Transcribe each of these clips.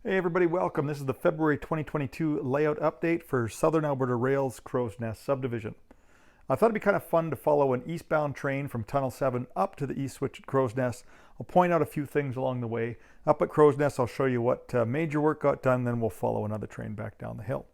Hey everybody, welcome. This is the February 2022 layout update for Southern Alberta Rail's Crowsnest subdivision. I thought it'd be kind of fun to follow an eastbound train from Tunnel 7 up to the east switch at Crowsnest. I'll point out a few things along the way. Up at Crowsnest, I'll show you what major work got done, then we'll follow another train back down the hill.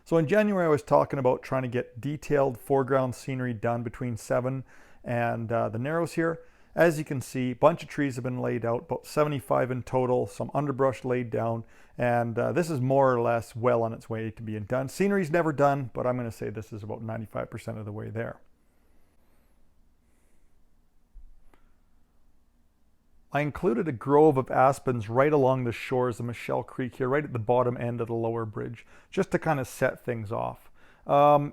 So in January, I was talking about trying to get detailed foreground scenery done between 7 and the Narrows here. As you can see, a bunch of trees have been laid out, about 75 in total, some underbrush laid down, and this is more or less well on its way to being done. Scenery's never done, but I'm going to say this is about 95% of the way there. I included a grove of aspens right along the shores of Michelle Creek here, right at the bottom end of the lower bridge, just to kind of set things off.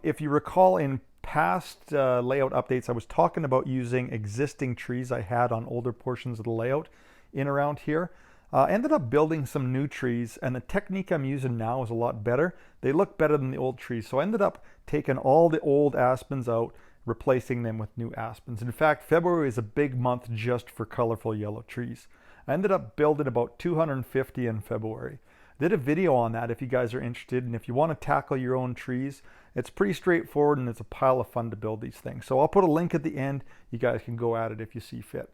If you recall in past layout updates, I was talking about using existing trees I had on older portions of the layout in around here. I ended up building some new trees, and the technique I'm using now is a lot better. They look better than the old trees, so I ended up taking all the old aspens out, replacing them with new aspens. In fact, February is a big month just for colorful yellow trees. I ended up building about 250 in February. Did a video on that if you guys are interested, and if you want to tackle your own trees, it's pretty straightforward and it's a pile of fun to build these things. So I'll put a link at the end. You guys can go at it if you see fit.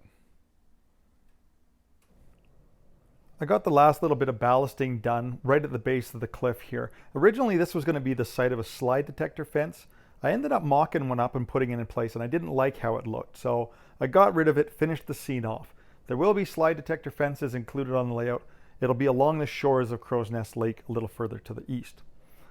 I got the last little bit of ballasting done right at the base of the cliff here. Originally this was going to be the site of a slide detector fence. I ended up mocking one up and putting it in place, and I didn't like how it looked, so I got rid of it, finished the scene off. There will be slide detector fences included on the layout. It'll be along the shores of Crowsnest Lake a little further to the east.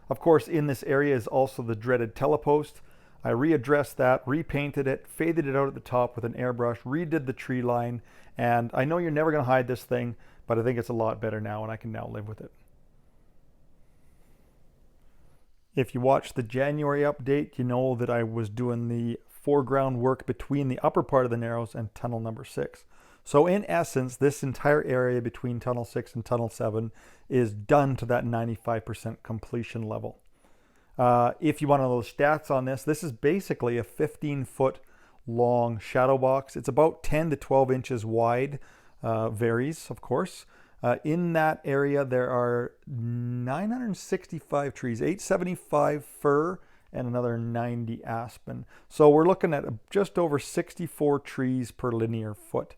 Of course, in this area is also the dreaded telepost. I readdressed that, repainted it, faded it out at the top with an airbrush, redid the tree line, and I know you're never going to hide this thing, but I think it's a lot better now and I can now live with it. If you watched the January update, you know that I was doing the foreground work between the upper part of the Narrows and tunnel number 6. So in essence, this entire area between tunnel 6 and tunnel 7 is done to that 95% completion level. If you want to know the stats on this, this is basically a 15-foot long shadow box. It's about 10 to 12 inches wide, varies of course. In that area there are 965 trees, 875 fir and another 90 aspen. So we're looking at just over 64 trees per linear foot.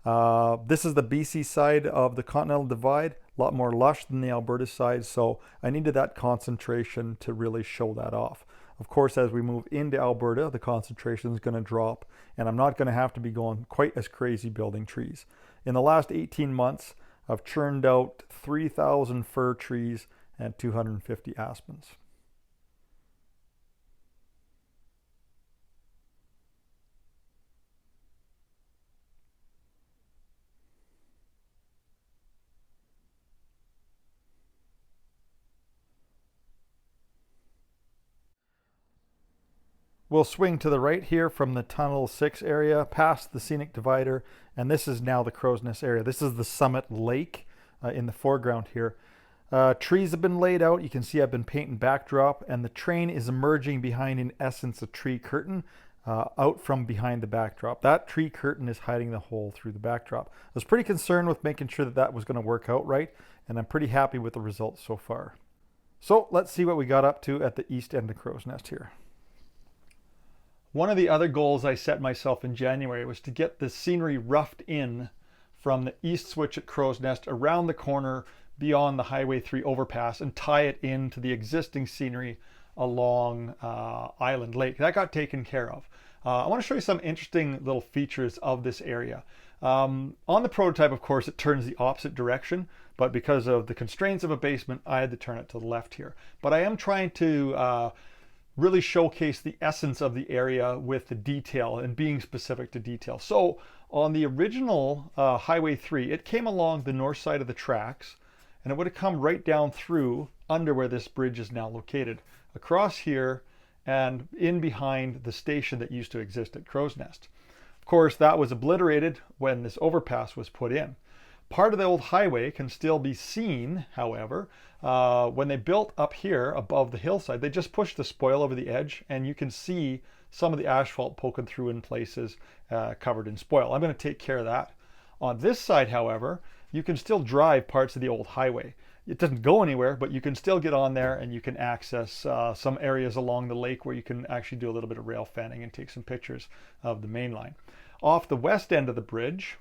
This is the BC side of the Continental Divide, a lot more lush than the Alberta side, so I needed that concentration to really show that off. Of course, as we move into Alberta, the concentration is going to drop, and I'm not going to have to be going quite as crazy building trees. In the last 18 months, I've churned out 3,000 fir trees and 250 aspens. We'll swing to the right here from the Tunnel 6 area, past the Scenic Divider, and this is now the Crowsnest area. This is the Summit Lake in the foreground here. Trees have been laid out. You can see I've been painting backdrop, and the train is emerging behind, in essence, a tree curtain out from behind the backdrop. That tree curtain is hiding the hole through the backdrop. I was pretty concerned with making sure that that was going to work out right, and I'm pretty happy with the results so far. So let's see what we got up to at the east end of Crowsnest here. One of the other goals I set myself in January was to get the scenery roughed in from the east switch at Crowsnest around the corner beyond the Highway 3 overpass and tie it into the existing scenery along Island Lake. That got taken care of. I want to show you some interesting little features of this area. On the prototype, of course, it turns the opposite direction, but because of the constraints of a basement, I had to turn it to the left here. But I am trying to really showcase the essence of the area with the detail and being specific to detail. So on the original Highway 3, it came along the north side of the tracks, and it would have come right down through under where this bridge is now located, across here and in behind the station that used to exist at Crowsnest. Of course, that was obliterated when this overpass was put in. Part of the old highway can still be seen, however. When they built up here above the hillside, they just pushed the spoil over the edge, and you can see some of the asphalt poking through in places covered in spoil. I'm going to take care of that. On this side, however, you can still drive parts of the old highway. It doesn't go anywhere, but you can still get on there and you can access some areas along the lake where you can actually do a little bit of rail fanning and take some pictures of the main line. Off the west end of the bridge,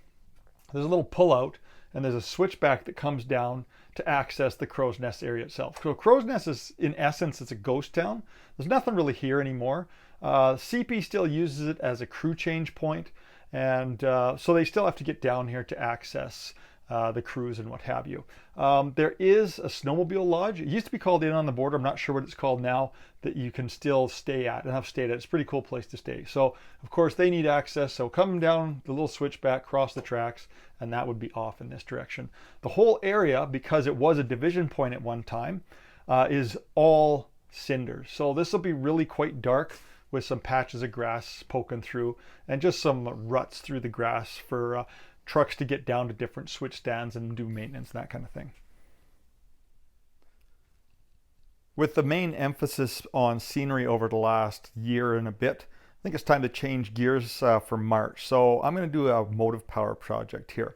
there's a little pullout and there's a switchback that comes down to access the Crowsnest area itself. So Crowsnest is, in essence, it's a ghost town. There's nothing really here anymore. CP still uses it as a crew change point, and so they still have to get down here to access the crews and what have you. There is a snowmobile lodge. It used to be called Inn on the Border. I'm not sure what it's called now, that you can still stay at and have stayed at. It's a pretty cool place to stay. So of course they need access. So come down the little switchback, cross the tracks, and that would be off in this direction. The whole area, because it was a division point at one time, is all cinders. So this will be really quite dark with some patches of grass poking through and just some ruts through the grass for trucks to get down to different switch stands and do maintenance and that kind of thing. With the main emphasis on scenery over the last year and a bit, I think it's time to change gears for March. So I'm going to do a motive power project here.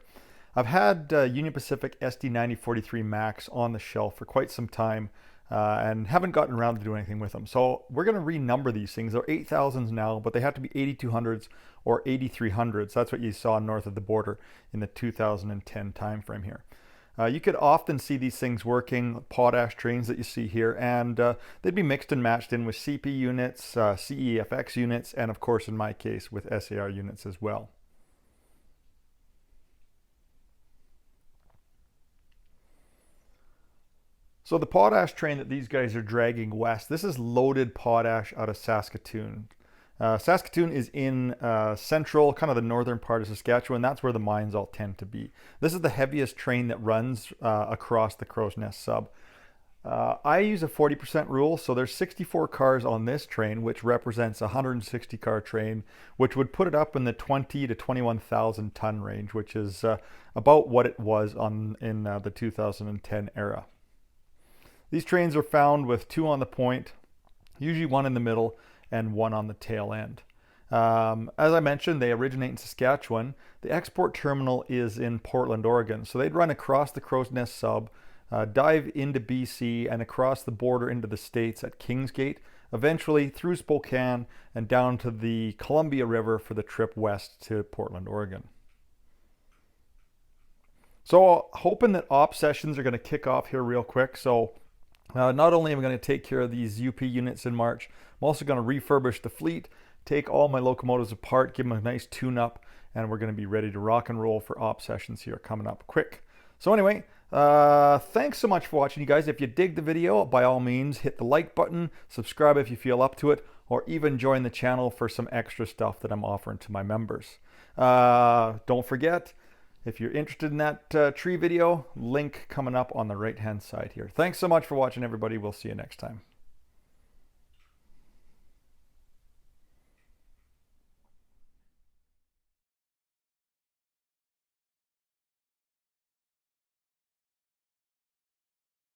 I've had Union Pacific SD9043 Max on the shelf for quite some time and haven't gotten around to doing anything with them. So we're going to renumber these things. They're 8000s now, but they have to be 8200s or 8300s. That's what you saw north of the border in the 2010 timeframe here. You could often see these things working, Potash Trains that you see here, and they'd be mixed and matched in with CP units, CEFX units, and of course in my case with SAR units as well. So the potash train that these guys are dragging west, this is loaded potash out of Saskatoon. Saskatoon is in central, kind of the northern part of Saskatchewan. That's where the mines all tend to be. This is the heaviest train that runs across the Crowsnest Sub. I use a 40% rule, so there's 64 cars on this train, which represents a 160 car train, which would put it up in the 20 to 21,000 ton range, which is about what it was in the 2010 era. These trains are found with 2 on the point, usually 1 in the middle and 1 on the tail end. As I mentioned, they originate in Saskatchewan. The export terminal is in Portland, Oregon. So they'd run across the Crowsnest Sub, dive into BC and across the border into the States at Kingsgate, eventually through Spokane and down to the Columbia River for the trip west to Portland, Oregon. So hoping that op sessions are going to kick off here real quick. So not only am I going to take care of these UP units in March, I'm also going to refurbish the fleet, take all my locomotives apart, give them a nice tune-up, and we're going to be ready to rock and roll for op sessions here coming up quick. So anyway, thanks so much for watching, you guys. If you dig the video, by all means, hit the like button, subscribe if you feel up to it, or even join the channel for some extra stuff that I'm offering to my members. Don't forget, if you're interested in that tree video, link coming up on the right-hand side here. Thanks so much for watching, everybody. We'll see you next time.